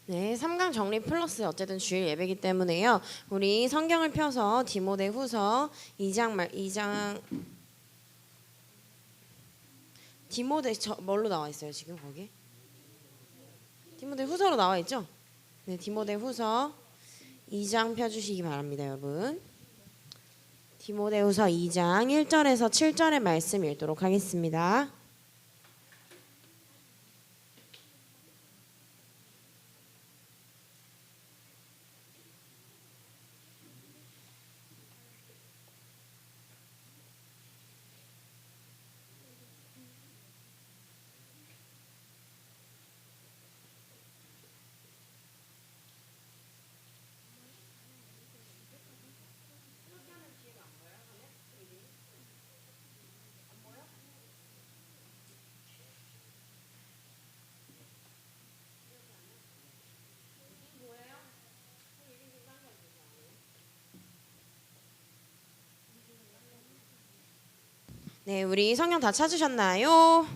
네, 3강 정리 플러스 어쨌든 주일 예배이기 때문에요. 우리 성경을 펴서 디모데후서 2장 디모데 뭘로 나와 있어요 지금 거기? 디모데후서로 나와 있죠? 네, 디모데후서 2장 펴주시기 바랍니다, 여러분. 디모데후서 2장 1절에서 7절의 말씀 읽도록 하겠습니다. 네, 우리 성경 다 찾으셨나요?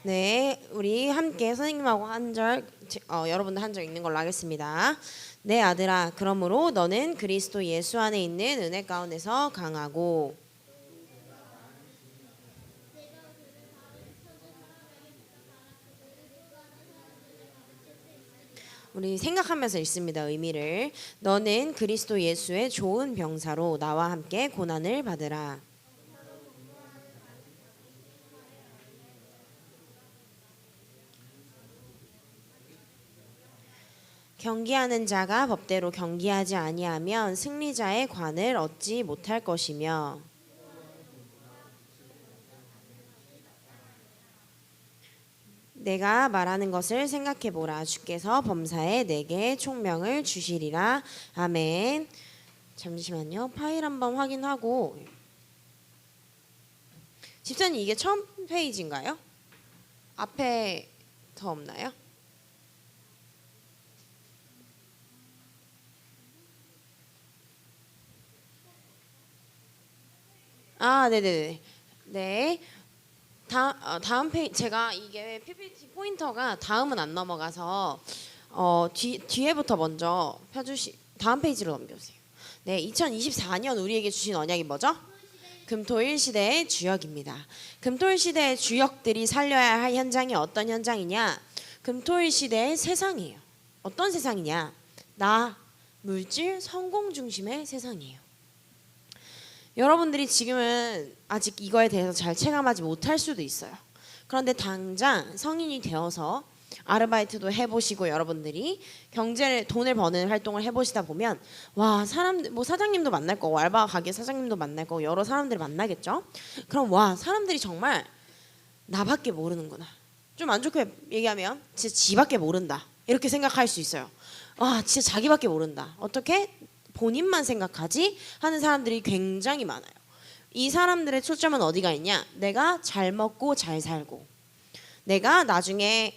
네, 우리 함께 선생님하고 한 절, 여러분들 한 절 읽는 걸로 하겠습니다. 네, 아들아, 그러므로 너는 그리스도 예수 안에 있는 은혜 가운데서 강하고 우리 생각하면서 읽습니다. 의미를. 너는 그리스도 예수의 좋은 병사로 나와 함께 고난을 받으라. 경기하는 자가 법대로 경기하지 아니하면 승리자의 관을 얻지 못할 것이며 내가 말하는 것을 생각해 보라. 주께서 범사에 내게 총명을 주시리라. 아멘. 잠시만요. 파일 한번 확인하고. 집사님 이게 처음 페이지인가요? 앞에 더 없나요? 아, 네네네. 네. 다음 페이지 제가 이게 PPT 포인터가 다음은 안 넘어가서 뒤에부터 먼저 다음 페이지로 넘겨주세요. 네, 2024년 우리에게 주신 언약이 뭐죠? 금토일 시대의 주역입니다. 금토일 시대의 주역들이 살려야 할 현장이 어떤 현장이냐? 금토일 시대의 세상이에요. 어떤 세상이냐? 물질, 성공 중심의 세상이에요. 여러분들이 지금은 아직 이거에 대해서 잘 체감하지 못할 수도 있어요. 그런데 당장 성인이 되어서 아르바이트도 해보시고 여러분들이 돈을 버는 활동을 해보시다 보면 와 사장님도 만날 거고 알바 가게 사장님도 만날 거고 여러 사람들을 만나겠죠. 그럼 와 사람들이 정말 나밖에 모르는구나. 좀 안 좋게 얘기하면 진짜 지밖에 모른다 이렇게 생각할 수 있어요. 와 진짜 자기밖에 모른다. 어떻게? 본인만 생각하지 하는 사람들이 굉장히 많아요. 이 사람들의 초점은 어디가 있냐? 내가 잘 먹고 잘 살고 내가 나중에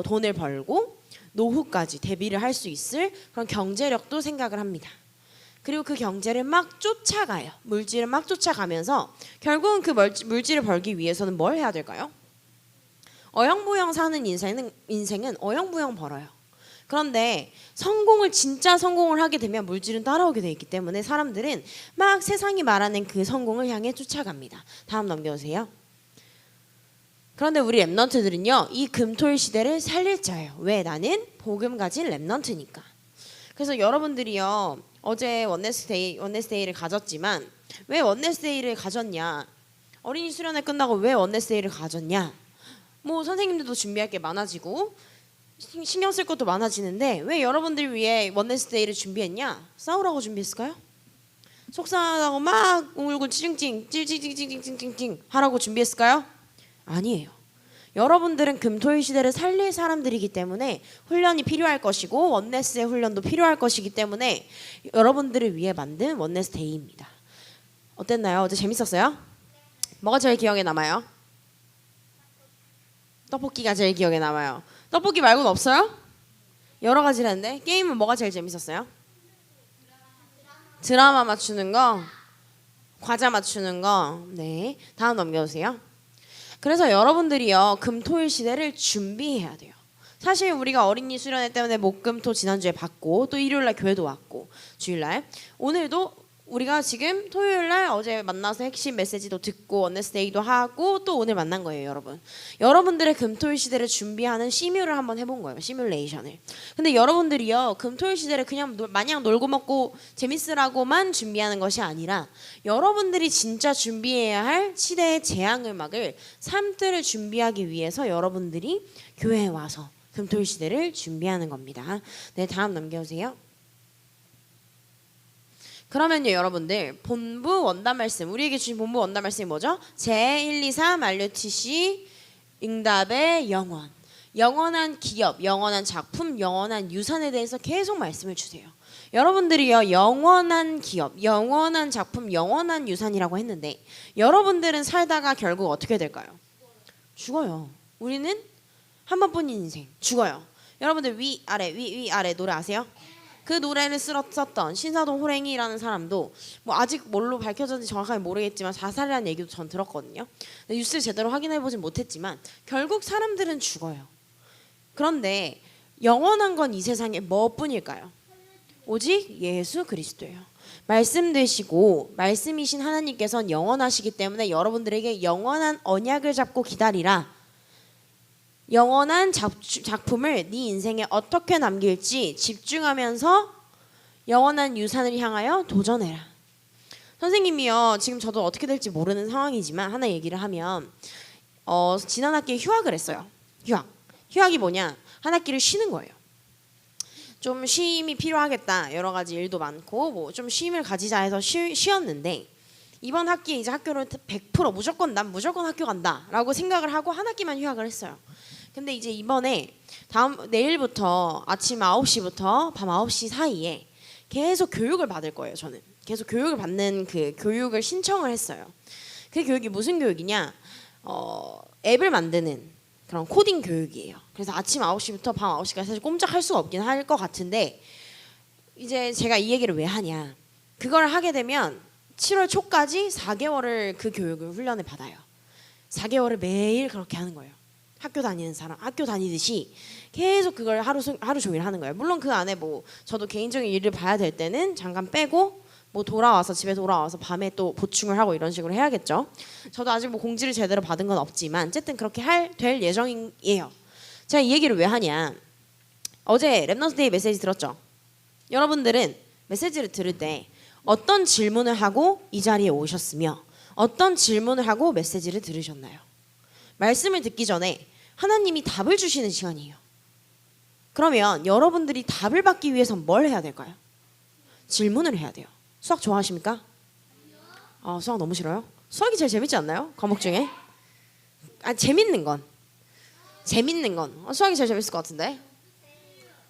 돈을 벌고 노후까지 대비를 할 수 있을 그런 경제력도 생각을 합니다. 그리고 그 경제를 막 쫓아가요. 물질을 막 쫓아가면서 결국은 그 물질을 벌기 위해서는 뭘 해야 될까요? 어영부영 사는 인생은 어영부영 벌어요. 그런데 진짜 성공을 하게 되면 물질은 따라오게 돼 있기 때문에 사람들은 막 세상이 말하는 그 성공을 향해 쫓아갑니다. 다음 넘겨주세요. 그런데 우리 랩넌트들은요, 이 금토일 시대를 살릴 자예요. 왜? 나는 복음 가진 랩넌트니까. 그래서 여러분들이요, 어제 원네스데이를 가졌지만 왜 원네스데이를 가졌냐? 어린이 수련회 끝나고 왜 원네스데이를 가졌냐? 뭐 선생님들도 준비할 게 많아지고 신경 쓸 것도 많아지는데 왜 여러분들 위해 원네스데이를 준비했냐? 싸우라고 준비했을까요? 속상하다고 막 울고 찡찡찡찡찡찡찡찡 하라고 준비했을까요? 아니에요. 여러분들은 금토일 시대를 살릴 사람들이기 때문에 훈련이 필요할 것이고 원네스의 훈련도 필요할 것이기 때문에 여러분들을 위해 만든 원네스데이입니다. 어땠나요? 어제 재밌었어요? 뭐가 제일 기억에 남아요? 떡볶이가 제일 기억에 남아요. 떡볶이 말고는 없어요? 여러 가지라는데 게임은 뭐가 제일 재밌었어요? 드라마 맞추는 거, 과자 맞추는 거. 네, 다음 넘겨주세요. 그래서 여러분들이요 금토일 시대를 준비해야 돼요. 사실 우리가 어린이 수련회 때문에 목금토 지난주에 받고 또 일요일날 교회도 왔고 주일날 오늘도 우리가 지금 토요일날 어제 만나서 핵심 메시지도 듣고 원네스데이도 하고 또 오늘 만난 거예요, 여러분. 여러분들의 금토일 시대를 준비하는 시뮬을 한번 해본 거예요, 시뮬레이션을. 근데 여러분들이요, 금토일 시대를 그냥 마냥 놀고 먹고 재밌으라고만 준비하는 것이 아니라 여러분들이 진짜 준비해야 할 시대의 재앙음악을 삶들을 준비하기 위해서 여러분들이 교회에 와서 금토일 시대를 준비하는 겁니다. 네, 다음 넘겨주세요. 그러면요, 여러분들 본부 원단 말씀, 우리에게 주신 본부 원단 말씀이 뭐죠? 제123 RUTC 응답의 영원, 영원한 기업, 영원한 작품, 영원한 유산에 대해서 계속 말씀을 주세요. 여러분들이요, 영원한 기업, 영원한 작품, 영원한 유산이라고 했는데 여러분들은 살다가 결국 어떻게 될까요? 죽어요. 우리는 한 번뿐인 인생, 죽어요. 여러분들 위아래 위아래 노래 아세요? 그 노래를 썼던 신사동 호랭이라는 사람도 뭐 아직 뭘로 밝혀졌는지 정확하게 모르겠지만 자살이라는 얘기도 전 들었거든요. 뉴스를 제대로 확인해보진 못했지만 결국 사람들은 죽어요. 그런데 영원한 건 이 세상에 뭐뿐일까요? 오직 예수 그리스도예요. 말씀 되시고 말씀이신 하나님께서는 영원하시기 때문에 여러분들에게 영원한 언약을 잡고 기다리라. 영원한 작품을 네 인생에 어떻게 남길지 집중하면서 영원한 유산을 향하여 도전해라. 선생님이요, 지금 저도 어떻게 될지 모르는 상황이지만 하나 얘기를 하면 지난 학기에 휴학을 했어요. 휴학이 뭐냐, 한 학기를 쉬는 거예요. 좀 쉼이 필요하겠다, 여러 가지 일도 많고 뭐 좀 쉼을 가지자 해서 쉬었는데 이번 학기에 이제 학교를 100% 무조건 학교 간다 라고 생각을 하고 한 학기만 휴학을 했어요. 근데 이제 이번에 내일부터 아침 9시부터 밤 9시 사이에 계속 교육을 받을 거예요. 저는 계속 교육을 받는 그 교육을 신청을 했어요. 그 교육이 무슨 교육이냐, 앱을 만드는 그런 코딩 교육이에요. 그래서 아침 9시부터 밤 9시까지 사실 꼼짝할 수가 없긴 할 것 같은데 이제 제가 이 얘기를 왜 하냐, 그걸 하게 되면 7월 초까지 4개월을 그 교육을 훈련을 받아요. 4개월을 매일 그렇게 하는 거예요. 학교 다니는 사람, 학교 다니듯이 계속 그걸 하루 종일 하는 거예요. 물론 그 안에 뭐 저도 개인적인 일을 봐야 될 때는 잠깐 빼고 뭐 집에 돌아와서 밤에 또 보충을 하고 이런 식으로 해야겠죠. 저도 아직 뭐 공지를 제대로 받은 건 없지만 어쨌든 그렇게 될 예정이에요. 제가 이 얘기를 왜 하냐, 어제 랩넌트 데이 메시지 들었죠? 여러분들은 메시지를 들을 때 어떤 질문을 하고 이 자리에 오셨으며 어떤 질문을 하고 메시지를 들으셨나요? 말씀을 듣기 전에 하나님이 답을 주시는 시간이에요. 그러면 여러분들이 답을 받기 위해서 뭘 해야 될까요? 질문을 해야 돼요. 수학 좋아하십니까? 수학 너무 싫어요? 수학이 제일 재밌지 않나요? 과목 중에? 재밌는 건 수학이 제일 재밌을 것 같은데.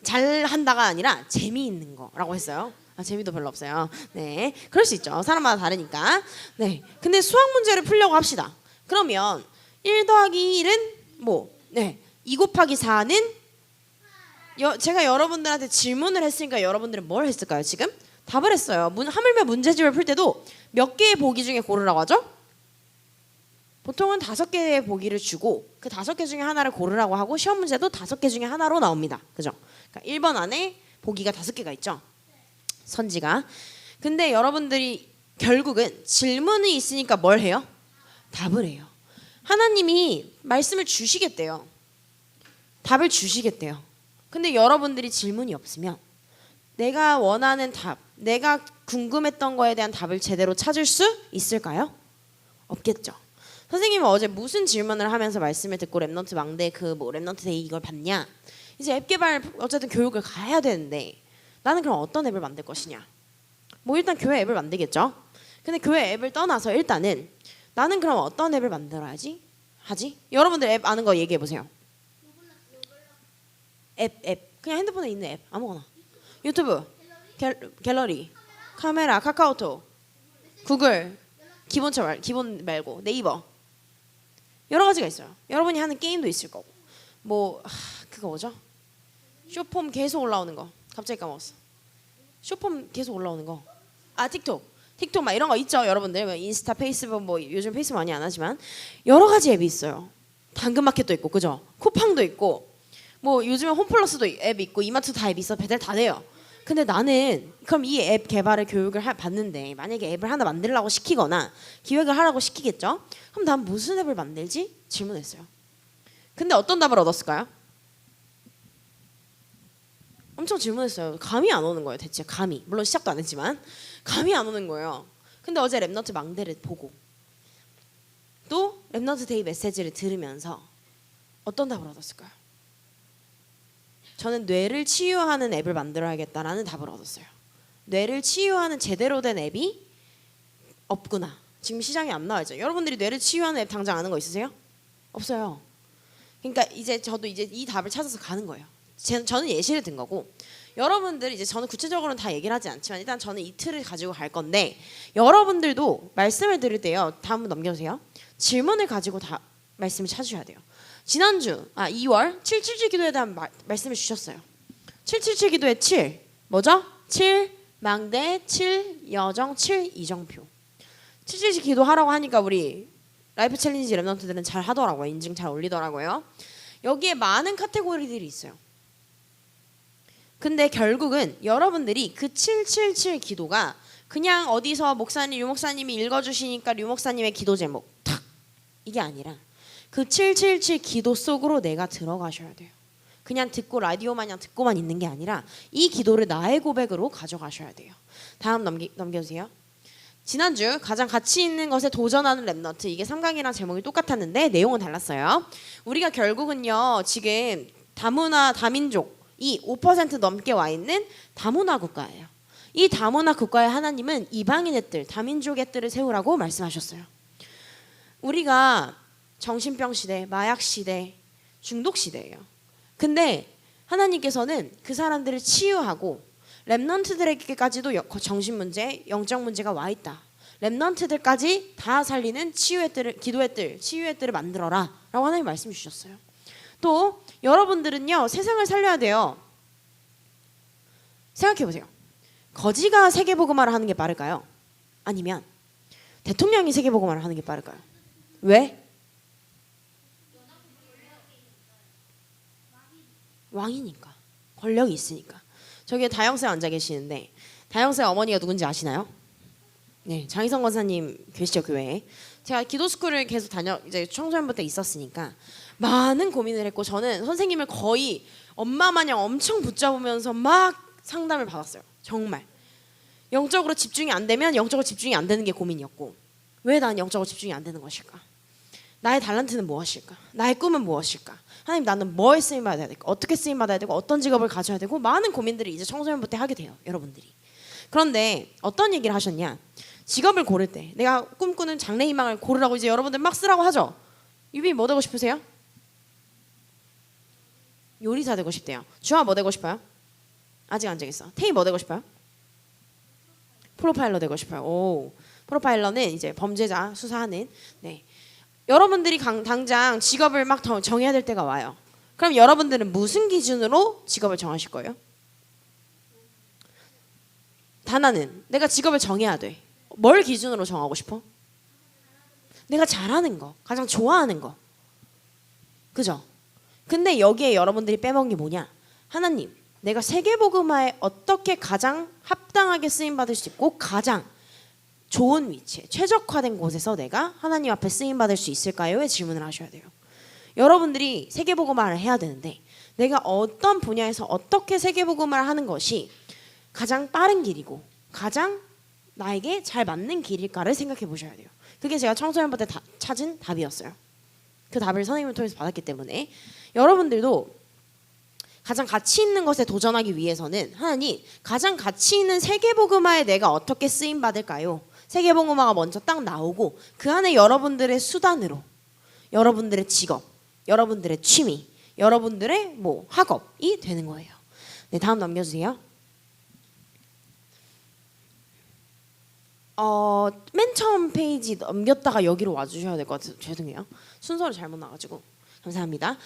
잘한다가 아니라 재미있는 거라고 했어요. 재미도 별로 없어요. 네, 그럴 수 있죠. 사람마다 다르니까. 네, 근데 수학 문제를 풀려고 합시다. 그러면 1 더하기 1은 뭐? 네, 2 곱하기 4는 제가 여러분들한테 질문을 했으니까 여러분들은 뭘 했을까요? 지금 답을 했어요. 하물며 문제집을 풀 때도 몇 개의 보기 중에 고르라고 하죠? 보통은 5개의 보기를 주고 그 5개 중에 하나를 고르라고 하고 시험 문제도 5개 중에 하나로 나옵니다. 그죠? 그러니까 1번 안에 보기가 5개가 있죠. 선지가. 근데 여러분들이 결국은 질문이 있으니까 뭘 해요? 답을 해요. 하나님이 말씀을 주시겠대요. 답을 주시겠대요. 근데 여러분들이 질문이 없으면 내가 원하는 답, 내가 궁금했던 거에 대한 답을 제대로 찾을 수 있을까요? 없겠죠. 선생님은 어제 무슨 질문을 하면서 말씀을 듣고 랩넌트 망대 랩넌트 데이 이걸 봤냐? 이제 앱 개발 어쨌든 교육을 가야 되는데 나는 그럼 어떤 앱을 만들 것이냐? 뭐 일단 교회 앱을 만들겠죠. 근데 교회 앱을 떠나서 일단은 나는 그럼 어떤 앱을 만들어야지? 여러분들 앱 아는 거 얘기해 보세요. 앱 그냥 핸드폰에 있는 앱 아무거나. 유튜브, 갤러리, 카메라, 카카오톡, 구글, 기본 말고 네이버. 여러 가지가 있어요. 여러분이 하는 게임도 있을 거고. 뭐 그거 뭐죠? 쇼폼 계속 올라오는 거. 갑자기 까먹었어. 쇼폼 계속 올라오는 거. 틱톡 막 이런 거 있죠, 여러분들. 뭐 인스타, 페이스북, 뭐 요즘 페이스북 많이 안 하지만 여러 가지 앱이 있어요. 당근마켓도 있고, 그죠? 쿠팡도 있고, 뭐 요즘에 홈플러스도 앱 있고 이마트 다 앱 있어. 배달 다 돼요. 근데 나는 그럼 이 앱 개발을 교육을 받는데 만약에 앱을 하나 만들라고 시키거나 기획을 하라고 시키겠죠? 그럼 난 무슨 앱을 만들지? 질문했어요. 근데 어떤 답을 얻었을까요? 엄청 질문했어요. 감이 안 오는 거예요. 대체 감이. 물론 시작도 안 했지만 감이 안 오는 거예요. 근데 어제 랩너트 망대를 보고 또 랩너트 데이 메시지를 들으면서 어떤 답을 얻었을까요? 저는 뇌를 치유하는 앱을 만들어야겠다라는 답을 얻었어요. 뇌를 치유하는 제대로 된 앱이 없구나. 지금 시장에 안 나와 있죠. 여러분들이 뇌를 치유하는 앱 당장 아는 거 있으세요? 없어요. 그러니까 이제 저도 이제 이 답을 찾아서 가는 거예요. 저는 예시를 든 거고 여러분들 이제 저는 구체적으로는 다 얘기를 하지 않지만 일단 저는 이 틀을 가지고 갈 건데 여러분들도 말씀을 드릴 때요. 다음 넘겨주세요. 질문을 가지고 다 말씀을 찾으셔야 돼요. 지난주 2월 777 기도에 대한 말씀을 주셨어요. 777 기도의 7 뭐죠? 7 망대 7 여정 7 이정표. 777 기도하라고 하니까 우리 라이프 챌린지 랩런트들은 잘 하더라고요. 인증 잘 올리더라고요. 여기에 많은 카테고리들이 있어요. 근데 결국은 여러분들이 그 777 기도가 그냥 어디서 목사님, 류 목사님이 읽어주시니까 류 목사님의 기도 제목 탁 이게 아니라 그 777 기도 속으로 내가 들어가셔야 돼요. 그냥 듣고 라디오 마냥 듣고만 있는 게 아니라 이 기도를 나의 고백으로 가져가셔야 돼요. 다음 넘겨주세요. 지난주 가장 가치 있는 것에 도전하는 랩너트 이게 3강이랑 제목이 똑같았는데 내용은 달랐어요. 우리가 결국은요 지금 다문화 다민족 이 5% 넘게 와 있는 다문화 국가예요. 이 다문화 국가의 하나님은 이방인의 뜰, 다민족의 뜰을 세우라고 말씀하셨어요. 우리가 정신병 시대, 마약 시대, 중독 시대예요. 근데 하나님께서는 그 사람들을 치유하고 랩넌트들에게까지도 정신 문제, 영적 문제가 와 있다. 랩넌트들까지 다 살리는 치유의 뜰을, 기도의 뜰, 치유의 뜰을 만들어라 라고 하나님 말씀 주셨어요. 또 여러분들은요 세상을 살려야 돼요. 생각해 보세요. 거지가 세계복음화를 하는 게 빠를까요? 아니면 대통령이 세계복음화를 하는 게 빠를까요? 왜? 왕이니까. 권력이 있으니까. 저기 다영쌤 앉아 계시는데 다영쌤 어머니가 누군지 아시나요? 네, 장희성 권사님 계시죠 교회에. 제가 기도스쿨을 계속 이제 청소년부 때 있었으니까 많은 고민을 했고 저는 선생님을 거의 엄마 마냥 엄청 붙잡으면서 막 상담을 받았어요. 정말 영적으로 집중이 안 되면 영적으로 집중이 안 되는 게 고민이었고 왜 난 영적으로 집중이 안 되는 것일까? 나의 달란트는 무엇일까? 나의 꿈은 무엇일까? 하나님 나는 뭐에 쓰임받아야 될까? 어떻게 쓰임받아야 되고 어떤 직업을 가져야 되고 많은 고민들을 이제 청소년부 때 하게 돼요. 여러분들이. 그런데 어떤 얘기를 하셨냐? 직업을 고를 때 내가 꿈꾸는 장래희망을 고르라고 이제 여러분들 막 쓰라고 하죠. 유빈이 뭐 되고 싶으세요? 요리사 되고 싶대요. 주아 뭐 되고 싶어요? 아직 안 정했어. 태희 뭐 되고 싶어요? 프로파일러 되고 싶어요. 오, 프로파일러는 이제 범죄자 수사하는. 네. 여러분들이 당장 직업을 막 정해야 될 때가 와요. 그럼 여러분들은 무슨 기준으로 직업을 정하실 거예요? 다나는 내가 직업을 정해야 돼. 뭘 기준으로 정하고 싶어? 내가 잘하는 거, 가장 좋아하는 거. 그죠? 근데 여기에 여러분들이 빼먹은 게 뭐냐? 하나님, 내가 세계복음화에 어떻게 가장 합당하게 쓰임받을 수 있고 가장 좋은 위치에 최적화된 곳에서 내가 하나님 앞에 쓰임받을 수 있을까요?의 질문을 하셔야 돼요. 여러분들이 세계복음화를 해야 되는데 내가 어떤 분야에서 어떻게 세계복음화를 하는 것이 가장 빠른 길이고 가장 나에게 잘 맞는 길일까를 생각해 보셔야 돼요. 그게 제가 청소년부 때 찾은 답이었어요. 그 답을 선생님을 통해서 받았기 때문에 여러분들도 가장 가치 있는 것에 도전하기 위해서는 하나님 가장 가치 있는 세계복음화에 내가 어떻게 쓰임받을까요? 세계복음화가 먼저 딱 나오고 그 안에 여러분들의 수단으로 여러분들의 직업, 여러분들의 취미, 여러분들의 뭐 학업이 되는 거예요. 네, 다음 넘겨주세요. 맨 처음 페이지 넘겼다가 여기로 와주셔야 될 것 같아요. 죄송해요. 순서를 잘못 나가지고. 감사합니다.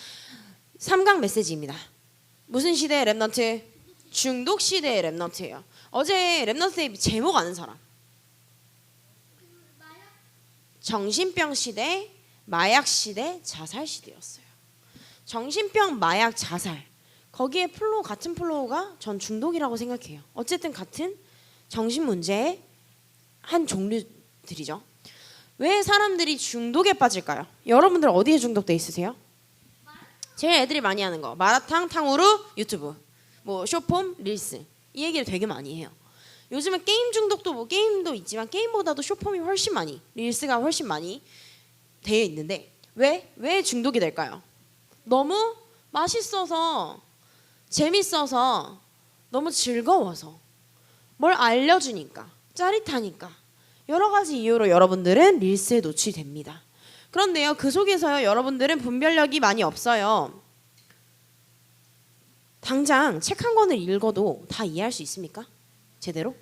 3강 메시지입니다. 무슨 시대의 랩넌트? 중독 시대의 랩넌트예요. 어제 랩넌트의 제목 아는 사람? 정신병 시대, 마약 시대, 자살 시대였어요. 정신병, 마약, 자살 거기에 플로우 같은 플로우가 전 중독이라고 생각해요. 어쨌든 같은 정신 문제의 한 종류들이죠. 왜 사람들이 중독에 빠질까요? 여러분들 어디에 중독돼 있으세요? 제일 애들이 많이 하는 거 마라탕, 탕후루, 유튜브, 뭐 쇼폼, 릴스 이 얘기를 되게 많이 해요. 요즘은 게임 중독도 뭐 게임도 있지만 게임보다도 쇼폼이 훨씬 많이 릴스가 훨씬 많이 되어 있는데 왜 중독이 될까요? 너무 맛있어서 재밌어서 너무 즐거워서 뭘 알려주니까 짜릿하니까 여러 가지 이유로 여러분들은 릴스에 노출됩니다. 그런데요 그 속에서요 여러분들은 분별력이 많이 없어요. 당장 책 한 권을 읽어도 다 이해할 수 있습니까? 제대로?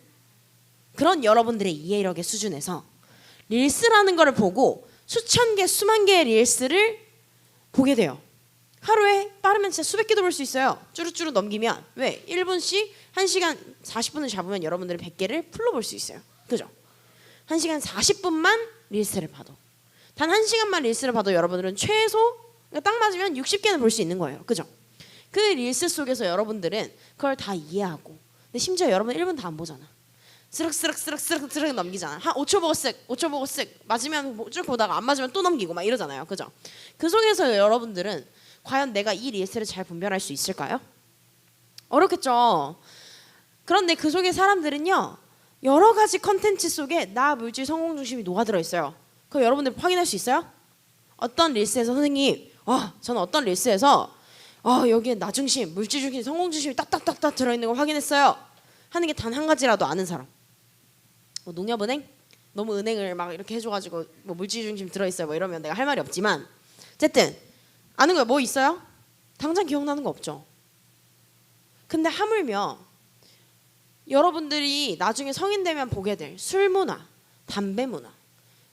그런 여러분들의 이해력의 수준에서 릴스라는 거를 보고 수천 개 수만 개의 릴스를 보게 돼요. 하루에 빠르면 진짜 수백 개도 볼 수 있어요. 쭈루쭈루 넘기면 왜? 1분씩 1시간 40분을 잡으면 여러분들은 100개를 풀로 볼 수 있어요. 그죠? 1시간 40분만 릴스를 봐도 단 1시간만 릴스를 봐도 여러분들은 최소 그러니까 딱 맞으면 60개는 볼 수 있는 거예요. 그죠? 그 릴스 속에서 여러분들은 그걸 다 이해하고 근데 심지어 여러분 1분 다 안 보잖아. 스륵 넘기잖아. 한 5초 보고 쓱 5초 보고 쓱 맞으면 쭉 보다가 안 맞으면 또 넘기고 막 이러잖아요. 그죠? 그 속에서 여러분들은 과연 내가 이 릴스를 잘 분별할 수 있을까요? 어렵겠죠. 그런데 그 속에 사람들은요 여러 가지 컨텐츠 속에 나 물질 성공 중심이 녹아들어 있어요. 그거 여러분들 확인할 수 있어요? 어떤 릴스에서 선생님 저는 어떤 릴스에서 여기에 나 중심, 물질 중심, 성공 중심이 딱딱딱딱 들어있는 걸 확인했어요 하는 게 단 한 가지라도 아는 사람. 뭐 농협은행? 너무 은행을 막 이렇게 해줘가지고 뭐 물질 중심 들어있어요 뭐 이러면 내가 할 말이 없지만 어쨌든 아는 거 뭐 있어요? 당장 기억나는 거 없죠. 근데 하물며 여러분들이 나중에 성인 되면 보게 될 술 문화, 담배 문화,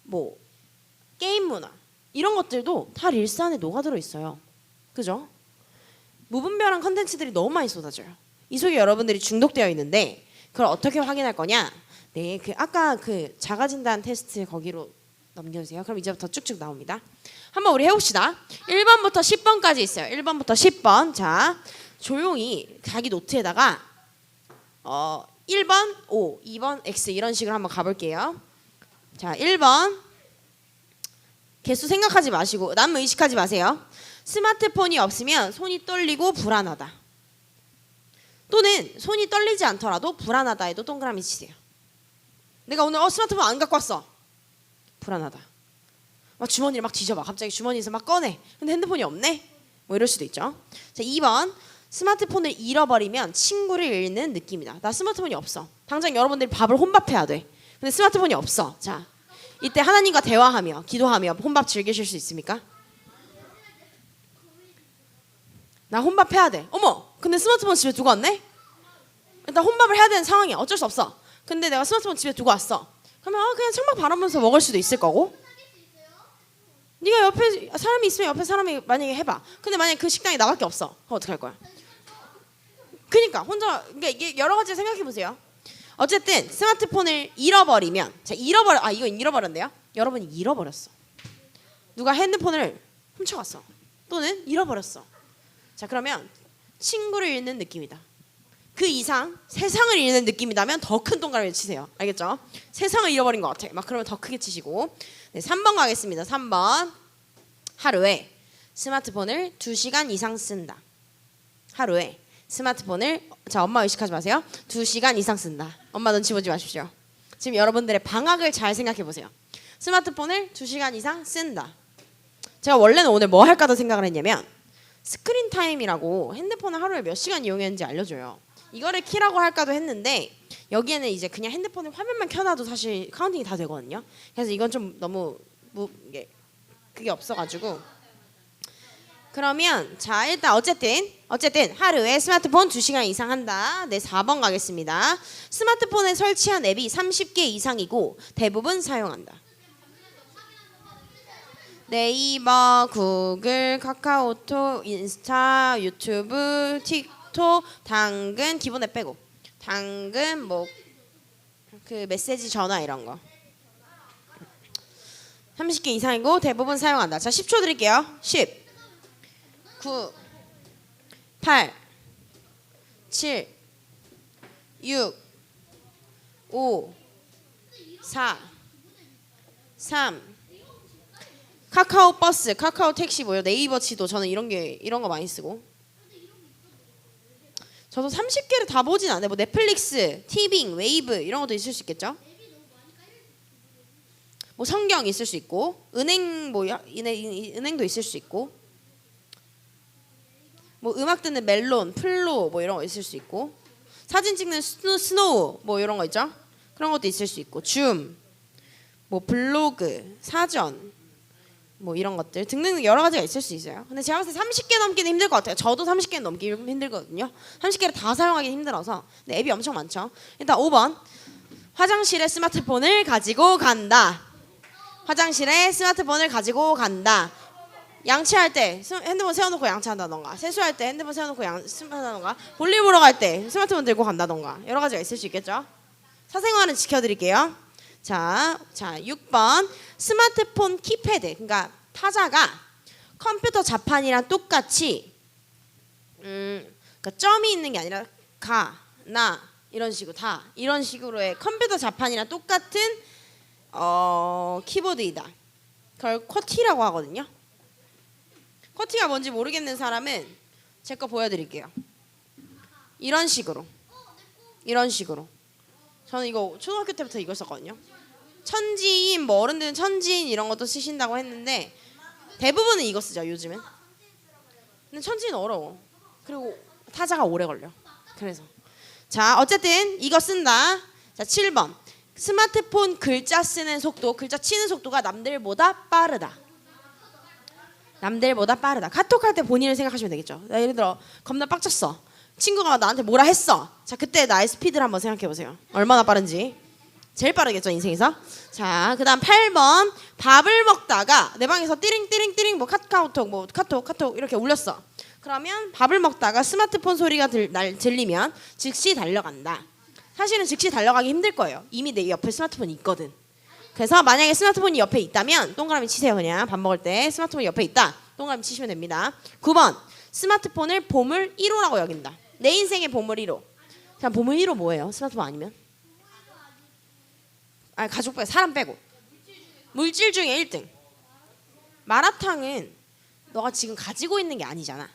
뭐 게임 문화 이런 것들도 다 릴스 안에 녹아들어 있어요. 그죠? 무분별한 컨텐츠들이 너무 많이 쏟아져요. 이 속에 여러분들이 중독되어 있는데 그걸 어떻게 확인할 거냐? 네, 아까 그 자가진단 테스트 거기로 넘겨주세요. 그럼 이제부터 쭉쭉 나옵니다. 한번 우리 해봅시다. 1번부터 10번까지 있어요. 1번부터 10번. 자, 조용히 자기 노트에다가 1번 O, 2번 X 이런 식으로 한번 가볼게요. 자, 1번 개수 생각하지 마시고 남 의식하지 마세요. 스마트폰이 없으면 손이 떨리고 불안하다. 또는 손이 떨리지 않더라도 불안하다 해도 동그라미 치세요. 내가 오늘 스마트폰 안 갖고 왔어. 불안하다. 막 주머니를 막 뒤져봐. 갑자기 주머니에서 막 꺼내. 근데 핸드폰이 없네. 뭐 이럴 수도 있죠. 자, 2번 스마트폰을 잃어버리면 친구를 잃는 느낌이다. 나 스마트폰이 없어. 당장 여러분들이 밥을 혼밥해야 돼. 근데 스마트폰이 없어. 자, 이때 하나님과 대화하며 기도하며 혼밥 즐기실 수 있습니까? 나 혼밥해야 돼. 어머, 근데 스마트폰 집에 두고 왔네? 일단 혼밥을 해야 되는 상황이야. 어쩔 수 없어. 근데 내가 스마트폰 집에 두고 왔어. 그러면 그냥 창밖 바라보면서 먹을 수도 있을 거고. 네가 옆에 사람이 있으면 옆에 사람이 만약에 해봐. 근데 만약에 그 식당에 나밖에 없어. 그럼 어떡할 거야? 그러니까 혼자 그러니까 이게 여러 가지 생각해 보세요. 어쨌든 스마트폰을 잃어버리면 이건 잃어버렸네요. 여러분이 잃어버렸어. 누가 핸드폰을 훔쳐갔어. 또는 잃어버렸어. 자, 그러면 친구를 잃는 느낌이다. 그 이상 세상을 잃는 느낌이라면 더 큰 동그라미를 치세요. 알겠죠? 세상을 잃어버린 것 같아. 막 그러면 더 크게 치시고. 네, 3번 가겠습니다. 3번. 하루에 스마트폰을 2시간 이상 쓴다. 하루에 스마트폰을 자, 엄마 의식하지 마세요. 2시간 이상 쓴다. 엄마 눈치 보지 마십시오. 지금 여러분들의 방학을 잘 생각해 보세요. 스마트폰을 2시간 이상 쓴다. 제가 원래는 오늘 뭐 할까도 생각을 했냐면 스크린 타임이라고 핸드폰을 하루에 몇 시간 이용했는지 알려줘요. 이거를 키라고 할까도 했는데 여기에는 이제 그냥 핸드폰을 화면만 켜놔도 사실 카운팅이 다 되거든요. 그래서 이건 좀 너무 그게 없어가지고 그러면 자 일단 어쨌든 하루에 스마트폰 2시간 이상 한다. 네, 4번 가겠습니다. 스마트폰에 설치한 앱이 30개 이상이고 대부분 사용한다. 네이버, 구글, 카카오톡, 인스타, 유튜브, 틱톡, 당근 기본 앱 빼고 당근 뭐 그 메시지 전화 이런 거 30개 이상이고 대부분 사용한다. 자, 10초 드릴게요. 10, 9, 8, 7, 6, 5, 4, 3. 카카오 버스, 카카오 택시 뭐요? 네이버 지도 저는 이런 거 많이 쓰고. 저도 30개를 다 보진 않아요. 뭐 넷플릭스, 티빙, 웨이브 이런 것도 있을 수 있겠죠? 뭐 성경 있을 수 있고, 은행도 있을 수 있고, 뭐 음악 듣는 멜론, 플로 뭐 이런 거 있을 수 있고, 사진 찍는 스노우 뭐 이런 거 있죠? 그런 것도 있을 수 있고, 줌, 뭐 블로그, 사전 뭐 이런 것들 등등 여러 가지가 있을 수 있어요. 근데 제가 봤을 때 30개 넘기는 힘들 것 같아요. 저도 30개 넘기 힘들거든요. 30개를 다 사용하기 힘들어서. 근데 앱이 엄청 많죠. 일단 5번. 화장실에 스마트폰을 가지고 간다. 화장실에 스마트폰을 가지고 간다. 양치할 때 핸드폰 세워놓고 양치한다던가, 세수할 때 핸드폰 세워놓고 양치한다던가, 볼일 보러 갈 때 스마트폰 들고 간다던가 여러 가지가 있을 수 있겠죠. 사생활은 지켜드릴게요. 자 6번. 스마트폰 키패드, 그러니까 타자가 컴퓨터 자판이랑 똑같이 그러니까 점이 있는 게 아니라 가, 나 이런 식으로 다 이런 식으로의 컴퓨터 자판이랑 똑같은 키보드이다. 그걸 쿼티라고 하거든요. 쿼티가 뭔지 모르겠는 사람은 제 거 보여드릴게요. 이런 식으로 저는 이거 초등학교 때부터 이거 썼거든요. 천지인 뭐 어른들은 천지인 이런 것도 쓰신다고 했는데 대부분은 이거 쓰죠 요즘은. 근데 천지인 어려워. 그리고 타자가 오래 걸려. 그래서 자 어쨌든 이거 쓴다. 자 7번. 스마트폰 글자 쓰는 속도, 글자 치는 속도가 남들보다 빠르다. 남들보다 빠르다. 카톡할 때 본인을 생각하시면 되겠죠. 예를 들어 겁나 빡쳤어. 친구가 나한테 뭐라 했어. 자 그때 나의 스피드를 한번 생각해 보세요. 얼마나 빠른지. 제일 빠르겠죠 인생에서. 자 그다음 8번. 밥을 먹다가 내 방에서 띠링띠링띠링 뭐 카카오톡 뭐 카톡 이렇게 울렸어. 그러면 밥을 먹다가 스마트폰 소리가 들리면 즉시 달려간다. 사실은 즉시 달려가기 힘들 거예요. 이미 내 옆에 스마트폰이 있거든. 그래서 만약에 스마트폰이 옆에 있다면 동그라미 치세요. 그냥 밥 먹을 때 스마트폰이 옆에 있다. 동그라미 치시면 됩니다. 9번. 스마트폰을 보물 1호라고 여긴다. 내 인생의 보물 1호. 자 보물 1호 뭐예요? 스마트폰 아니면? 가족 빼고 사람 빼고. 물질 중에 1등. 마라탕은 너가 지금 가지고 있는 게 아니잖아.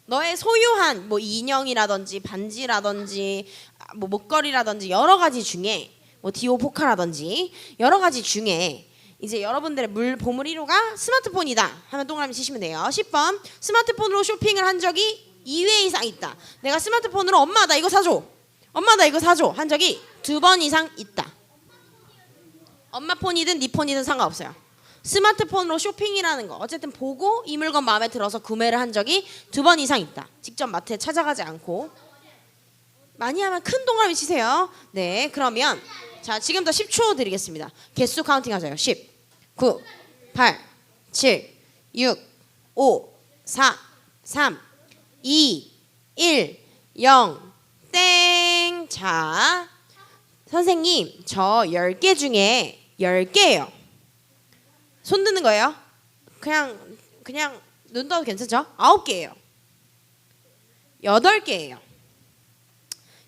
너의 소유한 뭐 인형이라든지 반지라든지 뭐 목걸이라든지 여러 가지 중에 뭐 디오 포카라든지 여러 가지 중에 이제 여러분들의 보물 1호가 스마트폰이다 하면 동그라미 치시면 돼요. 10번. 스마트폰으로 쇼핑을 한 적이 2회 이상 있다. 내가 스마트폰으로 엄마 나 이거 사줘 한 적이 2번 이상 있다. 엄마 폰이든 네 폰이든 상관없어요. 스마트폰으로 쇼핑이라는 거 어쨌든 보고 이 물건 마음에 들어서 구매를 한 적이 2번 이상 있다. 직접 마트에 찾아가지 않고. 많이 하면 큰 동그라미 치세요. 네 그러면 자 지금부터 10초 드리겠습니다. 개수 카운팅 하세요. 10 9 8 7 6 5 4 3 2 1 0 땡. 자 선생님 저 10개 중에 10개예요. 손 드는 거예요. 그냥 눈 떠도 괜찮죠? 9개예요. 8개예요.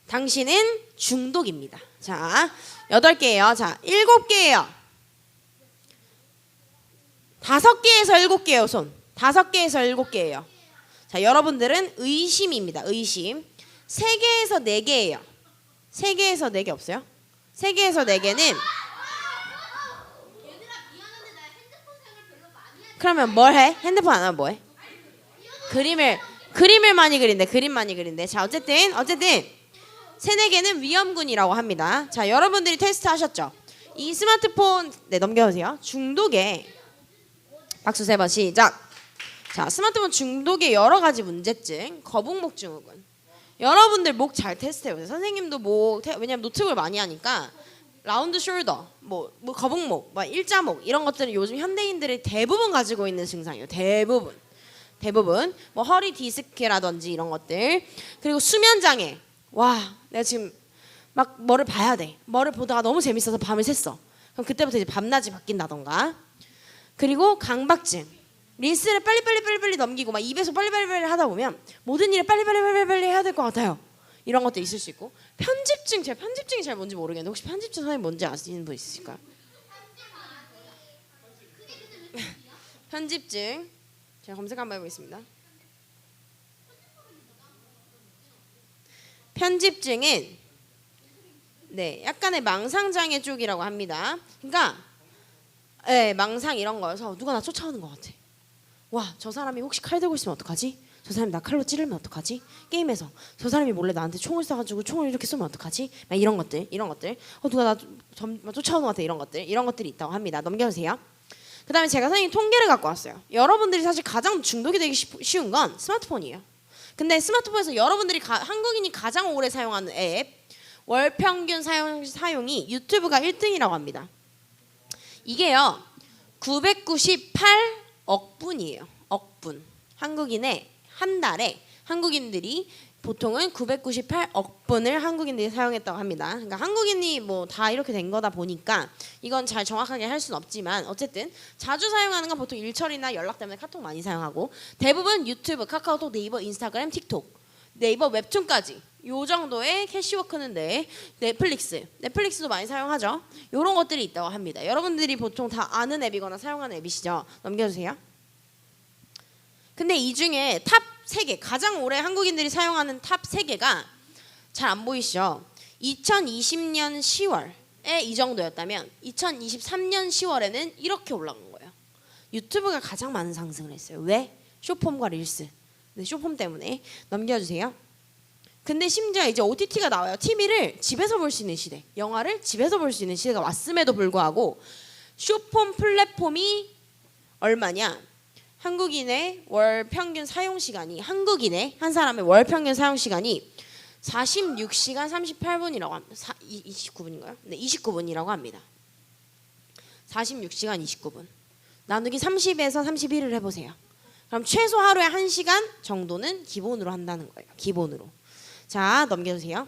당신은 중독입니다. 자 8개예요. 자 7개예요. 5개에서 7개예요. 손 5개에서 7개예요. 자 여러분들은 의심입니다. 의심. 3개에서 4개예요. 3개에서 4개 없어요? 3개에서 4개는 그러면 뭘 해? 핸드폰 안 하면 뭐 해? 그림을 많이 그린대. 그림 많이 그린대. 자 어쨌든 3, 4개는 위험군이라고 합니다. 자 여러분들이 테스트 하셨죠? 이 스마트폰 넘겨보세요. 중독에 박수 3번 시작. 자 스마트폰 중독의 여러 가지 문제점. 거북목 증후군. 여러분들 목 잘 테스트해보세요. 선생님도 왜냐면 노트북을 많이 하니까 라운드 숄더, 뭐 거북목, 뭐 일자목 이런 것들은 요즘 현대인들이 대부분 가지고 있는 증상이에요. 대부분 뭐 허리 디스크라든지 이런 것들. 그리고 수면 장애. 와 내가 지금 막 뭐를 봐야 돼. 뭐를 보다가 너무 재밌어서 밤을 샜어. 그럼 그때부터 이제 밤낮이 바뀐다던가. 그리고 강박증. 릴스를 빨리빨리 넘기고 막 입에서 빨리빨리 하다 보면 모든 일을 빨리빨리 해야 될 것 같아요. 이런 것도 있을 수 있고 편집증, 제가 편집증이 잘 뭔지 모르겠는데 혹시 편집증 선생님 뭔지 아시는 분 있으실까요? 편집증 제가 검색 한번 해보겠습니다. 편집증은 네 약간의 망상장애 쪽이라고 합니다. 그러니까 네, 망상 이런 거여서 누가 나 쫓아오는 것 같아. 와, 저 사람이 혹시 칼 들고 있으면 어떡하지? 저 사람이 나 칼로 찌르면 어떡하지? 게임에서 저 사람이 몰래 나한테 총을 쏴가지고 총을 이렇게 쏘면 어떡하지? 막 이런 것들 누가 나 쫓아오는 것 같아. 이런 것들이 있다고 합니다. 넘겨주세요. 그 다음에 제가 선생님 통계를 갖고 왔어요. 여러분들이 사실 가장 중독이 되기 쉬운 건 스마트폰이에요. 근데 스마트폰에서 여러분들이 한국인이 가장 오래 사용하는 앱 월 평균 사용이 유튜브가 1등이라고 합니다. 이게요 998억 분이에요. 억분. 한국인의 한 달에 한국인들이 보통은 998억 분을 한국인들이 사용했다고 합니다. 그러니까 한국인이 뭐 다 이렇게 된 거다 보니까 이건 잘 정확하게 할 수는 없지만 어쨌든 자주 사용하는 건 보통 일처리나 연락 때문에 카톡 많이 사용하고 대부분 유튜브, 카카오톡, 네이버, 인스타그램, 틱톡, 네이버 웹툰까지 요 정도의 캐시워크는데 넷플릭스도 많이 사용하죠. 이런 것들이 있다고 합니다. 여러분들이 보통 다 아는 앱이거나 사용하는 앱이시죠. 넘겨주세요. 근데 이 중에 탑 3개 가장 오래 한국인들이 사용하는 탑 3개가 잘 안 보이시죠? 2020년 10월에 이 정도였다면 2023년 10월에는 이렇게 올라간 거예요. 유튜브가 가장 많은 상승을 했어요. 왜? 숏폼과 릴스. 네, 숏폼 때문에. 넘겨주세요. 근데 심지어 이제 OTT가 나와요. TV를 집에서 볼 수 있는 시대, 영화를 집에서 볼 수 있는 시대가 왔음에도 불구하고 숏폼 플랫폼이 얼마냐? 한국인의 월 평균 사용 시간이 한국인의 한 사람의 월 평균 사용 시간이 46시간 38분이라고 합니다. 29분인가요? 네, 29분이라고 합니다. 46시간 29분. 나누기 30에서 31을 해보세요. 그럼 최소 하루에 1시간 정도는 기본으로 한다는 거예요. 기본으로. 자, 넘겨주세요.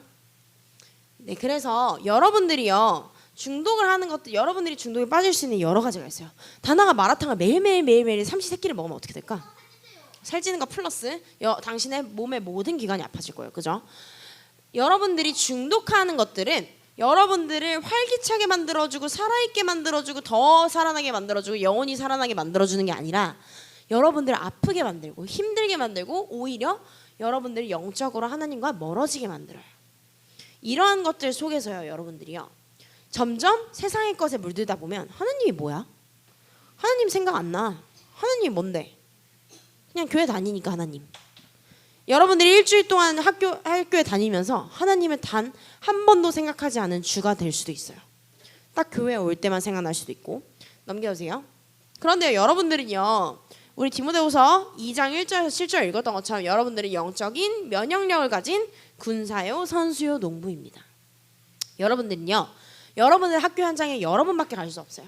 네, 그래서 여러분들이요 중독을 하는 것도 여러분들이 중독에 빠질 수 있는 여러 가지가 있어요. 다나가 마라탕을 매일매일 삼시세끼를 먹으면 어떻게 될까? 살찌는 거 플러스 당신의 몸의 모든 기관이 아파질 거예요. 그죠? 여러분들이 중독하는 것들은 여러분들을 활기차게 만들어주고 살아있게 만들어주고 더 살아나게 만들어주고 영원히 살아나게 만들어주는 게 아니라 여러분들을 아프게 만들고 힘들게 만들고 오히려 여러분들이 영적으로 하나님과 멀어지게 만들어요. 이러한 것들 속에서요 여러분들이요 점점 세상의 것에 물들다 보면 하나님이 뭐야? 하나님 생각 안 나. 하나님이 뭔데? 그냥 교회 다니니까 하나님. 여러분들이 일주일 동안 학교에 다니면서 하나님을 단 한 번도 생각하지 않은 주가 될 수도 있어요. 딱 교회에 올 때만 생각날 수도 있고. 넘겨주세요. 그런데 여러분들은요 우리 디모데후서 2장 1절에서 7절 읽었던 것처럼 여러분들은 영적인 면역력을 가진 군사요, 선수요, 농부입니다. 여러분들은요 여러분의 학교 현장에 여러분밖에 갈 수 없어요.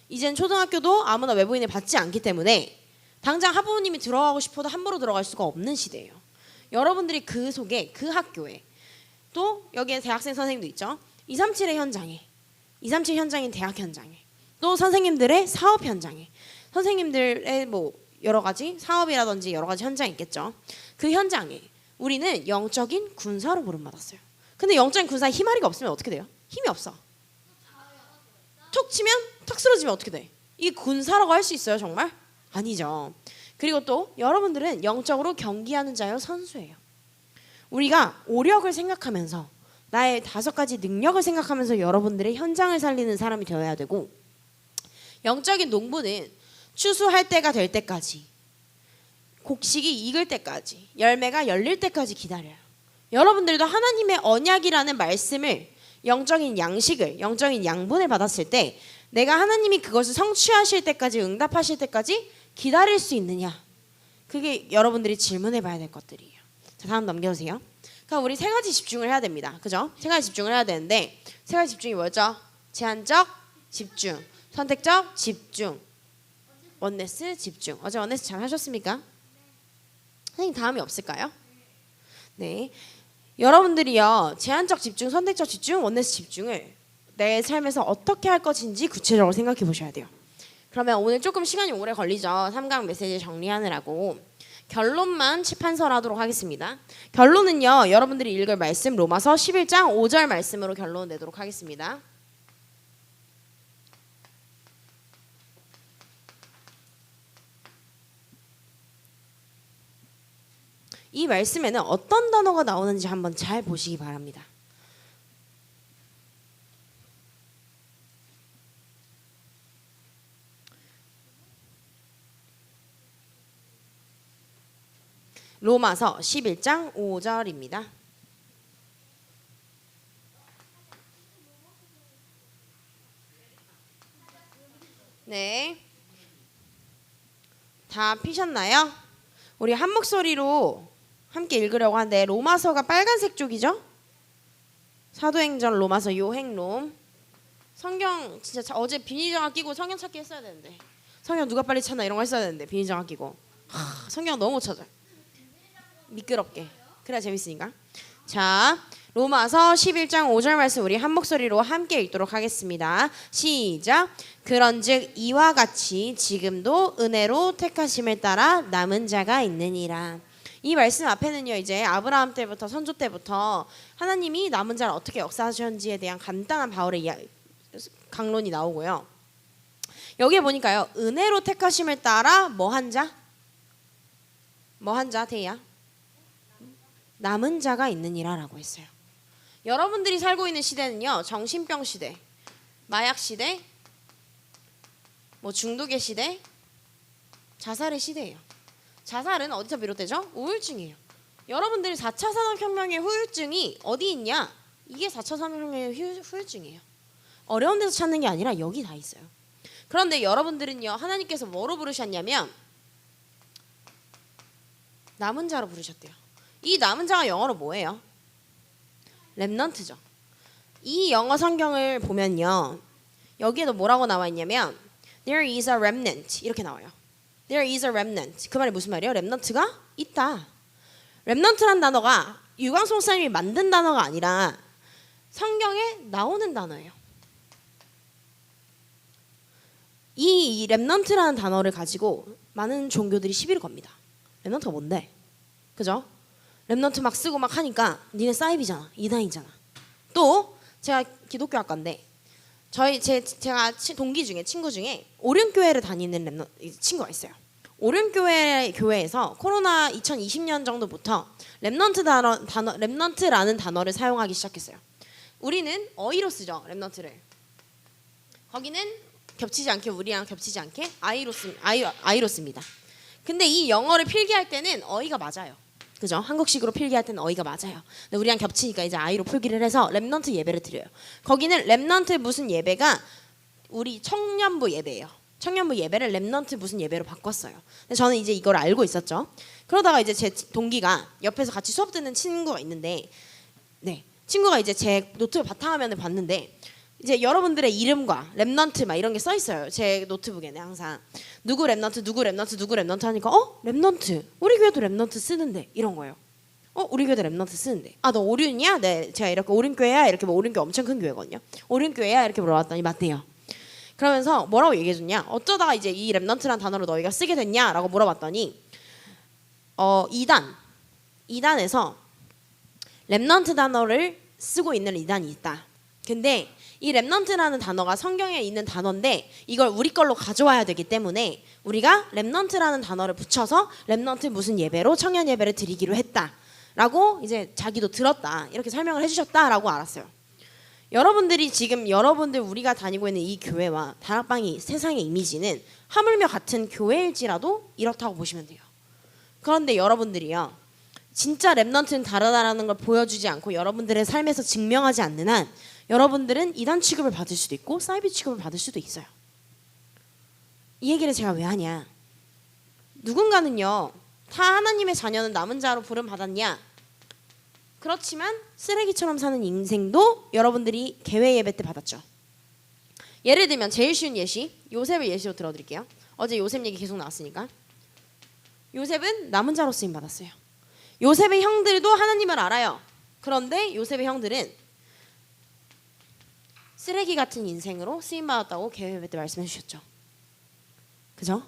이젠 초등학교도 아무나 외부인을 받지 않기 때문에 당장 하부모님이 들어가고 싶어도 함부로 들어갈 수가 없는 시대예요. 여러분들이 그 속에 그 학교에 또 여기에 대학생 선생님도 있죠. 237의 현장에 237 현장인 대학 현장에 또 선생님들의 사업 현장에 선생님들의 뭐 여러 가지 사업이라든지 여러 가지 현장이 있겠죠. 그 현장에 우리는 영적인 군사로 부름받았어요. 근데 영적인 군사에 힘아리가 없으면 어떻게 돼요? 힘이 없어. 툭 치면 탁 쓰러지면 어떻게 돼? 이게 군사라고 할 수 있어요 정말? 아니죠. 그리고 또 여러분들은 영적으로 경기하는 자요 선수예요. 우리가 오력을 생각하면서 나의 5가지 능력을 생각하면서 여러분들의 현장을 살리는 사람이 되어야 되고 영적인 농부는 추수할 때가 될 때까지 곡식이 익을 때까지 열매가 열릴 때까지 기다려요. 여러분들도 하나님의 언약이라는 말씀을 영적인 양식을 영적인 양분을 받았을 때 내가 하나님이 그것을 성취하실 때까지 응답하실 때까지 기다릴 수 있느냐 그게 여러분들이 질문해 봐야 될 것들이에요. 자 다음 넘겨주세요. 그럼 우리 3가지 집중을 해야 됩니다. 그죠? 3가지 집중을 해야 되는데 3가지 집중이 뭐였죠? 제한적 집중, 선택적 집중, 원네스 집중. 어제 원네스 잘 하셨습니까? 선생님 다음이 없을까요? 네, 여러분들이요 제한적 집중, 선택적 집중, 원네스 집중을 내 삶에서 어떻게 할 것인지 구체적으로 생각해 보셔야 돼요. 그러면 오늘 조금 시간이 오래 걸리죠. 3강 메시지 정리하느라고. 결론만 칠판설하도록 하겠습니다. 결론은요. 여러분들이 읽을 말씀 로마서 11장 5절 말씀으로 결론 내도록 하겠습니다. 이 말씀에는 어떤 단어가 나오는지 한번 잘 보시기 바랍니다. 로마서 11장 5절입니다. 네. 다 피셨나요? 우리 한 목소리로 함께 읽으려고 하는데 로마서가 빨간색 쪽이죠? 사도행전 로마서 요행롬. 성경 진짜 어제 비닐장갑 끼고 성경 찾기 했어야 되는데 성경 누가 빨리 찾나 이런 거 했어야 되는데 비닐장갑 끼고 성경 너무 못 찾아요. 미끄럽게. 그래야 재밌으니까. 자, 로마서 11장 5절 말씀 우리 한 목소리로 함께 읽도록 하겠습니다. 시작. 그런즉 이와 같이 지금도 은혜로 택하심을 따라 남은 자가 있느니라. 이 말씀 앞에는요, 이제 아브라함 때부터 선조 때부터 하나님이 남은 자를 어떻게 역사하셨는지에 대한 간단한 바울의 강론이 나오고요. 여기에 보니까요, 은혜로 택하심을 따라 뭐 한 자? 뭐 한 자, 태희야? 남은 자가 있느니라라고 했어요. 여러분들이 살고 있는 시대는요, 정신병 시대, 마약 시대, 뭐 중독의 시대, 자살의 시대예요. 자살은 어디서 비롯되죠? 우울증이에요. 여러분들이 4차 산업혁명의 후유증이 어디 있냐? 이게 4차 산업혁명의 후유증이에요. 어려운 데서 찾는 게 아니라 여기 다 있어요. 그런데 여러분들은요, 하나님께서 뭐로 부르셨냐면 남은 자로 부르셨대요. 이 남은 자가 영어로 뭐예요? 렘넌트죠. 이 영어 성경을 보면요, 여기에도 뭐라고 나와 있냐면 There is a remnant 이렇게 나와요. There is a remnant. 그 말이 무슨 말이에요? 렘넌트가 있다. 렘넌트란 단어가 유광송 사님이 만든 단어가 아니라 성경에 나오는 단어예요. 이 렘넌트라는 단어를 가지고 많은 종교들이 시비를 겁니다. 렘넌트가 뭔데? 그죠? 렘넌트 막 쓰고 막 하니까 니네 사이비잖아, 이단이잖아. 또 제가 기독교 학과인데 제가 동기 중에 친구 중에 오륜교회를 다니는 친구가 있어요. 오륜교회에서 코로나 2020년 정도부터 렘넌트라는 단어를 사용하기 시작했어요. 우리는 어이로 쓰죠, 렘넌트를. 거기는 겹치지 않게, 우리랑 겹치지 않게 아이로 씁니다. 근데 이 영어를 필기할 때는 어이가 맞아요. 그죠? 한국식으로 필기할 때는 어이가 맞아요. 근데 우리랑 겹치니까 이제 아이로 필기를 해서 렘넌트 예배를 드려요. 거기는 렘넌트 무슨 예배가 우리 청년부 예배예요. 청년부 예배를 렘넌트 무슨 예배로 바꿨어요. 근데 저는 이제 이걸 알고 있었죠. 그러다가 이제 제 동기가 옆에서 같이 수업 듣는 친구가 있는데, 네, 친구가 이제 제 노트 바탕화면을 봤는데 이제 여러분들의 이름과 렘넌트 막 이런 게 써 있어요. 제 노트북에는 항상 누구 렘넌트 하니까 렘넌트 우리 교회도 렘넌트 쓰는데 이런 거예요. 우리 교회도 렘넌트 쓰는데 너 오륜이야? 네, 제가 이렇게 오륜교회야 이렇게 뭐 오륜교회 엄청 큰 교회거든요. 오륜교회야 이렇게 물어봤더니 맞대요. 그러면서 뭐라고 얘기해줬냐? 어쩌다가 이제 이 렘넌트란 단어를 너희가 쓰게 됐냐라고 물어봤더니 이단에서 렘넌트 단어를 쓰고 있는 이단이 있다. 근데 이 렘넌트라는 단어가 성경에 있는 단어인데 이걸 우리 걸로 가져와야 되기 때문에 우리가 렘넌트라는 단어를 붙여서 렘넌트 무슨 예배로 청년 예배를 드리기로 했다라고 이제 자기도 들었다 이렇게 설명을 해주셨다라고 알았어요. 여러분들이 지금 우리가 다니고 있는 이 교회와 다락방이 세상의 이미지는 하물며 같은 교회일지라도 이렇다고 보시면 돼요. 그런데 여러분들이요, 진짜 렘넌트는 다르다라는 걸 보여주지 않고 여러분들의 삶에서 증명하지 않는 한 여러분들은 이단 취급을 받을 수도 있고 사이비 취급을 받을 수도 있어요. 이 얘기를 제가 왜 하냐? 누군가는요, 다 하나님의 자녀는 남은 자로 부름 받았냐? 그렇지만 쓰레기처럼 사는 인생도 여러분들이 개회 예배 때 받았죠. 예를 들면 제일 쉬운 예시, 요셉의 예시로 들어드릴게요. 어제 요셉 얘기 계속 나왔으니까. 요셉은 남은 자로 쓰임 받았어요. 요셉의 형들도 하나님을 알아요. 그런데 요셉의 형들은 쓰레기 같은 인생으로 쓰임 받았다고 개회 예배 때 말씀해 주셨죠. 그죠?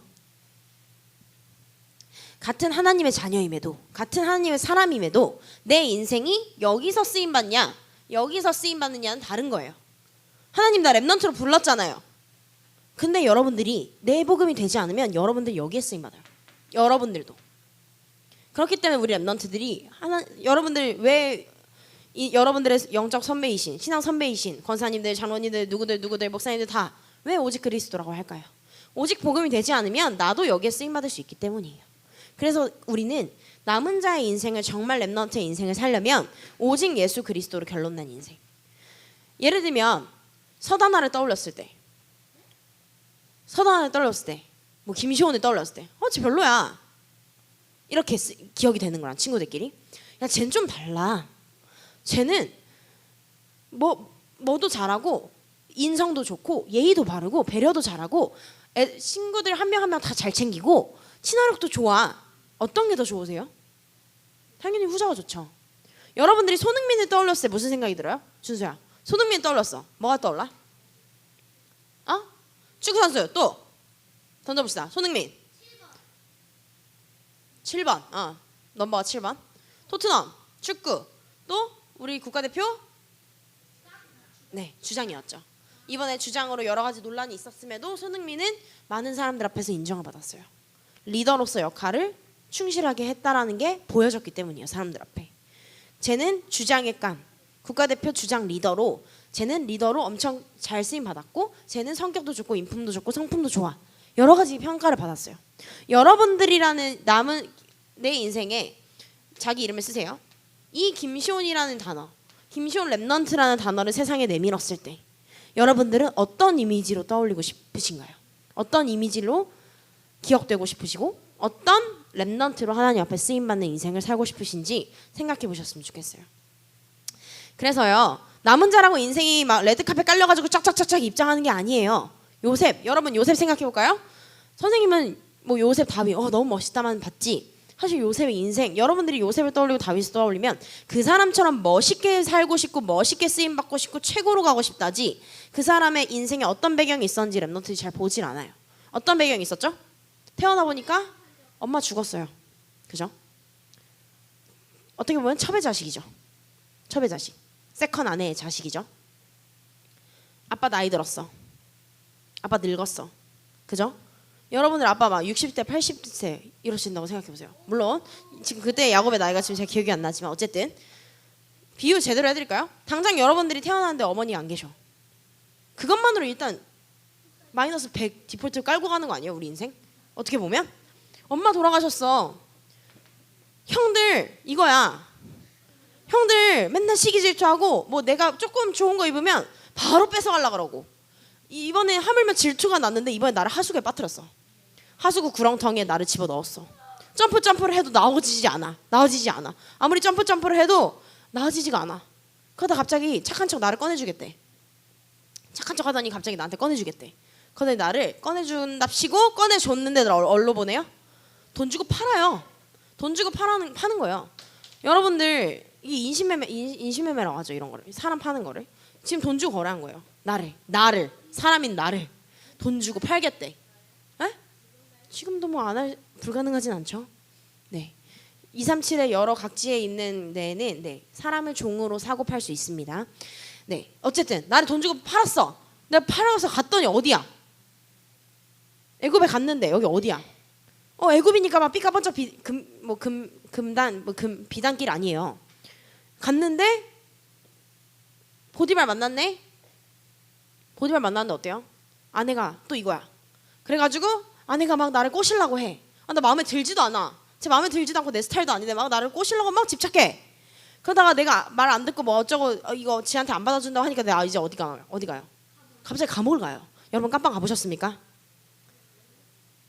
같은 하나님의 자녀임에도, 같은 하나님의 사람임에도 내 인생이 여기서 쓰임 받냐, 여기서 쓰임 받느냐는 다른 거예요. 하나님 나 렘넌트로 불렀잖아요. 근데 여러분들이 내 복음이 되지 않으면 여러분들 여기에 쓰임 받아요. 여러분들도. 그렇기 때문에 우리 렘넌트들이 여러분들 왜 여러분들의 영적 선배이신, 신앙 선배이신 권사님들, 장로님들, 누구들 목사님들 다 왜 오직 그리스도라고 할까요? 오직 복음이 되지 않으면 나도 여기에 쓰임 받을 수 있기 때문이에요. 그래서 우리는 남은 자의 인생을, 정말 렘넌트의 인생을 살려면 오직 예수 그리스도로 결론난 인생. 예를 들면 서다나를 떠올렸을 때, 뭐 김시온을 떠올렸을 때, 쟤 별로야, 이렇게 기억이 되는 거랑 친구들끼리. 야, 쟤는 좀 달라. 쟤는 뭐도 잘하고 인성도 좋고 예의도 바르고 배려도 잘하고 친구들 한 명 한 명 다 잘 챙기고 친화력도 좋아. 어떤 게 더 좋으세요? 당연히 후자가 좋죠. 여러분들이 손흥민을 떠올렸을 때 무슨 생각이 들어요? 준수야, 손흥민 떠올렸어. 뭐가 떠올라? 축구 선수. 또 던져봅시다. 손흥민 7번. 넘버가 7번. 토트넘 축구. 또 우리 국가대표 주장이었죠. 이번에 주장으로 여러 가지 논란이 있었음에도 손흥민은 많은 사람들 앞에서 인정을 받았어요. 리더로서 역할을 충실하게 했다라는 게 보여졌기 때문이에요. 사람들 앞에. 쟤는 주장의 감, 국가대표 주장 리더로, 쟤는 리더로 엄청 잘 쓰임 받았고, 쟤는 성격도 좋고 인품도 좋고 성품도 좋아. 여러 가지 평가를 받았어요. 여러분들이라는 남은 내 인생에 자기 이름을 쓰세요. 이 김시온이라는 단어, 김시온 렘넌트라는 단어를 세상에 내밀었을 때 여러분들은 어떤 이미지로 떠올리고 싶으신가요? 어떤 이미지로 기억되고 싶으시고 어떤 렘넌트로 하나님 앞에 쓰임받는 인생을 살고 싶으신지 생각해 보셨으면 좋겠어요. 그래서요, 남은 자라고 인생이 막 레드카펫 깔려가지고 쫙쫙쫙쫙 입장하는 게 아니에요. 요셉, 여러분 요셉 생각해 볼까요? 선생님은 뭐 요셉 다윗 너무 멋있다만 봤지, 사실 요셉의 인생, 여러분들이 요셉을 떠올리고 다윗을 떠올리면 그 사람처럼 멋있게 살고 싶고 멋있게 쓰임받고 싶고 최고로 가고 싶다지, 그 사람의 인생에 어떤 배경이 있었는지 렘넌트들이 잘 보질 않아요. 어떤 배경이 있었죠? 태어나 보니까 엄마 죽었어요. 그죠? 어떻게 보면 첩의 자식이죠. 첩의 자식, 세컨 아내의 자식이죠. 아빠 나이 들었어. 아빠 늙었어. 그죠? 여러분들 아빠 막 60대 80세 이러신다고 생각해보세요. 물론 지금 그때 야곱의 나이가 지금 제 기억이 안 나지만 어쨌든 비유 제대로 해드릴까요? 당장 여러분들이 태어났는데 어머니가 안 계셔. 그것만으로 일단 마이너스 100 디폴트 깔고 가는 거 아니에요? 우리 인생? 어떻게 보면 엄마 돌아가셨어. 형들 이거야. 형들 맨날 시기 질투하고 뭐 내가 조금 좋은 거 입으면 바로 뺏어가려고 그러고, 이번에 하물며 질투가 났는데 이번에 나를 하수구에 빠뜨렸어. 하수구 구렁텅이에 나를 집어넣었어. 점프를 해도 나아지지 않아. 아무리 점프를 해도 나아지지가 않아. 그러다 갑자기 착한 척 나를 꺼내주겠대. 착한 척 하더니 갑자기 나한테 꺼내주겠대. 그런데 나를 꺼내준답시고 꺼내줬는데 나 얼로 보내요? 돈 주고 팔아요. 돈 주고 파는 거예요. 여러분들 이게 인신매매라고 하죠. 이런 거를, 사람 파는 거를 지금 돈 주고 거래한 거예요. 나를 사람인 나를 돈 주고 팔겠대. 에? 지금도 뭐 안 할, 불가능하진 않죠. 네, 237의 여러 각지에 있는 데는 사람을 종으로 사고 팔 수 있습니다. 네, 어쨌든 나를 돈 주고 팔았어. 내가 팔아서 갔더니 어디야? 애굽에 갔는데 여기 어디야? 애굽이니까 막 삐까번쩍 비단길 아니에요. 갔는데 보디발 만났네. 보디발 만났는데 어때요? 아내가 또 이거야. 그래가지고 아내가 막 나를 꼬시려고 해. 나 마음에 들지도 않아. 제 마음에 들지도 않고 내 스타일도 아닌데 막 나를 꼬시려고 막 집착해. 그러다가 내가 말 안 듣고 뭐 어쩌고 이거 지한테 안 받아준다고 하니까 내가 이제 어디 가요? 갑자기 감옥을 가요. 여러분 깜빵 가보셨습니까?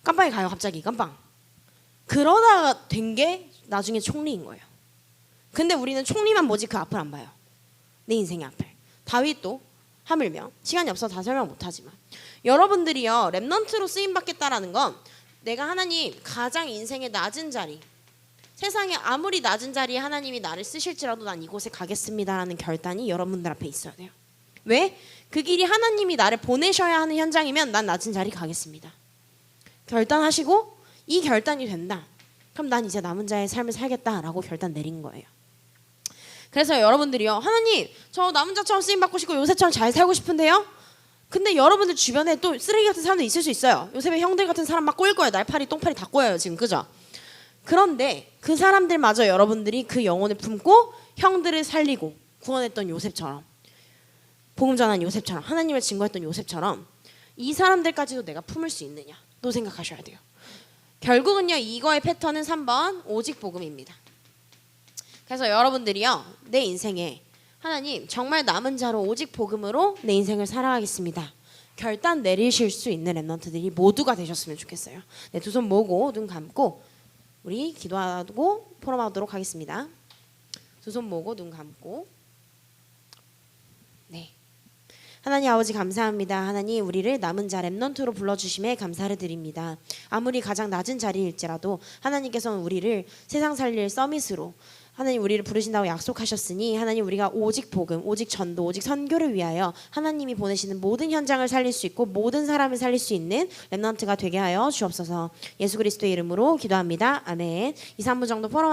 깜빵에 가요. 갑자기 깜빵. 그러다가 된 게 나중에 총리인 거예요. 근데 우리는 총리만 보지 그 앞을 안 봐요. 내 인생의 앞을. 다윗도 하물며 시간이 없어서 다 설명 못하지만 여러분들이요, 렘넌트로 쓰임받겠다라는 건 내가 하나님 가장 인생의 낮은 자리, 세상에 아무리 낮은 자리에 하나님이 나를 쓰실지라도 난 이곳에 가겠습니다라는 결단이 여러분들 앞에 있어야 돼요. 왜? 그 길이 하나님이 나를 보내셔야 하는 현장이면 난 낮은 자리 가겠습니다. 결단하시고 이 결단이 된다. 그럼 난 이제 남은 자의 삶을 살겠다라고 결단 내린 거예요. 그래서 여러분들이요, 하나님 저 남은 자처럼 쓰임 받고 싶고 요셉처럼 잘 살고 싶은데요. 근데 여러분들 주변에 또 쓰레기 같은 사람도 있을 수 있어요. 요셉의 형들 같은 사람 막 꼬일 거예요. 날파리 똥파리 다 꼬여요 지금, 그죠? 그런데 그 사람들마저 여러분들이 그 영혼을 품고 형들을 살리고 구원했던 요셉처럼, 복음 전한 요셉처럼, 하나님을 증거했던 요셉처럼 이 사람들까지도 내가 품을 수 있느냐 또 생각하셔야 돼요. 결국은요, 이거의 패턴은 3번 오직 복음입니다. 그래서 여러분들이요, 내 인생에 하나님 정말 남은 자로 오직 복음으로 내 인생을 살아가겠습니다, 결단 내리실 수 있는 랩런트들이 모두가 되셨으면 좋겠어요. 네, 두 손 모으고 눈 감고 우리 기도하고 포럼하도록 하겠습니다. 두 손 모으고 눈 감고. 네. 하나님 아버지 감사합니다. 하나님 우리를 남은 자 렘넌트로 불러주심에 감사를 드립니다. 아무리 가장 낮은 자리일지라도 하나님께서는 우리를 세상 살릴 서밋으로 하나님 우리를 부르신다고 약속하셨으니 하나님 우리가 오직 복음, 오직 전도, 오직 선교를 위하여 하나님이 보내시는 모든 현장을 살릴 수 있고 모든 사람을 살릴 수 있는 렘넌트가 되게 하여 주옵소서. 예수 그리스도의 이름으로 기도합니다. 아멘. 2, 3분 정도 포럼